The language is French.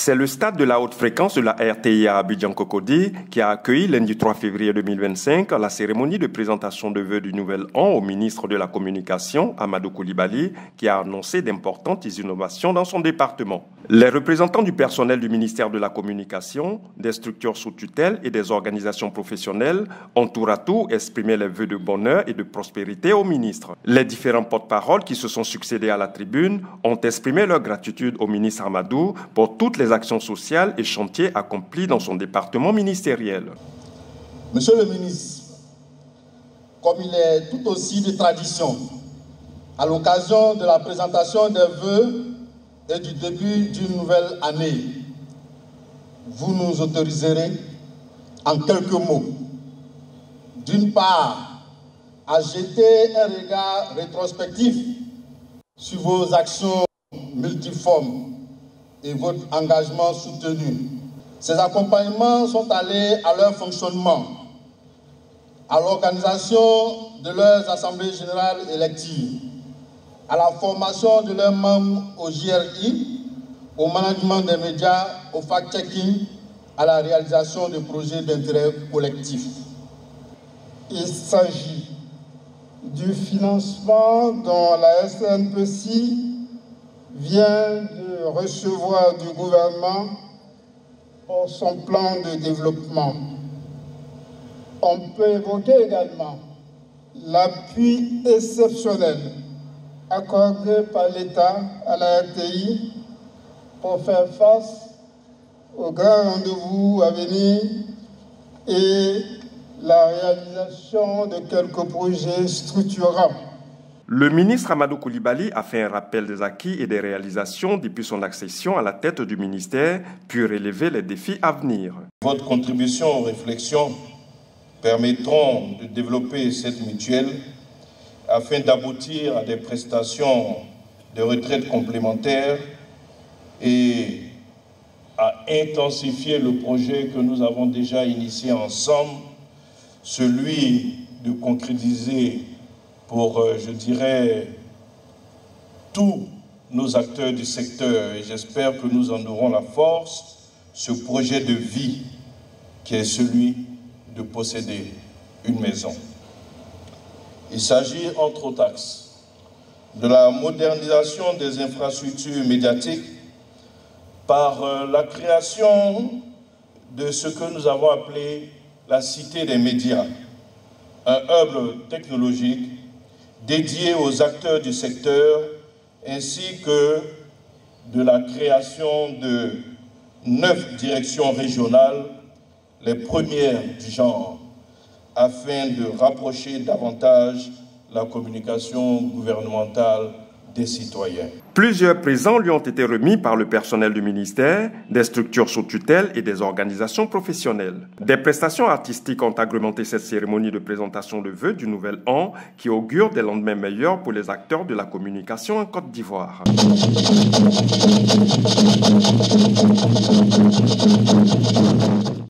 C'est le stade de la haute fréquence de la RTI à Abidjan-Cocody qui a accueilli lundi 3 février 2025 la cérémonie de présentation de vœux du nouvel an au ministre de la Communication, Amadou Coulibaly, qui a annoncé d'importantes innovations dans son département. Les représentants du personnel du ministère de la Communication, des structures sous tutelle et des organisations professionnelles ont tour à tour exprimé les vœux de bonheur et de prospérité au ministre. Les différents porte-paroles qui se sont succédés à la tribune ont exprimé leur gratitude au ministre Amadou pour toutes les actions sociales et chantiers accomplis dans son département ministériel. Monsieur le ministre, comme il est tout aussi de tradition, à l'occasion de la présentation des vœux et du début d'une nouvelle année, vous nous autoriserez en quelques mots, d'une part, à jeter un regard rétrospectif sur vos actions multiformes et votre engagement soutenu. Ces accompagnements sont allés à leur fonctionnement, à l'organisation de leurs assemblées générales électives, à la formation de leurs membres au JRI, au management des médias, au fact-checking, à la réalisation de projets d'intérêt collectif. Il s'agit du financement dont la SNPC vient de recevoir du gouvernement pour son plan de développement. On peut évoquer également l'appui exceptionnel accordé par l'État à la RTI pour faire face aux grands rendez-vous à venir et la réalisation de quelques projets structurants. Le ministre Amadou Coulibaly a fait un rappel des acquis et des réalisations depuis son accession à la tête du ministère, puis relever les défis à venir. Votre contribution aux réflexions permettront de développer cette mutuelle afin d'aboutir à des prestations de retraite complémentaires et à intensifier le projet que nous avons déjà initié ensemble, celui de concrétiser pour, je dirais, tous nos acteurs du secteur, et j'espère que nous en aurons la force, ce projet de vie qui est celui de posséder une maison. Il s'agit, entre autres axes, de la modernisation des infrastructures médiatiques par la création de ce que nous avons appelé la Cité des médias, un hub technologique dédié aux acteurs du secteur, ainsi que de la création de 9 directions régionales, les premières du genre, afin de rapprocher davantage la communication gouvernementale des citoyens. Plusieurs présents lui ont été remis par le personnel du ministère, des structures sous tutelle et des organisations professionnelles. Des prestations artistiques ont agrémenté cette cérémonie de présentation de vœux du nouvel an qui augure des lendemains meilleurs pour les acteurs de la communication en Côte d'Ivoire.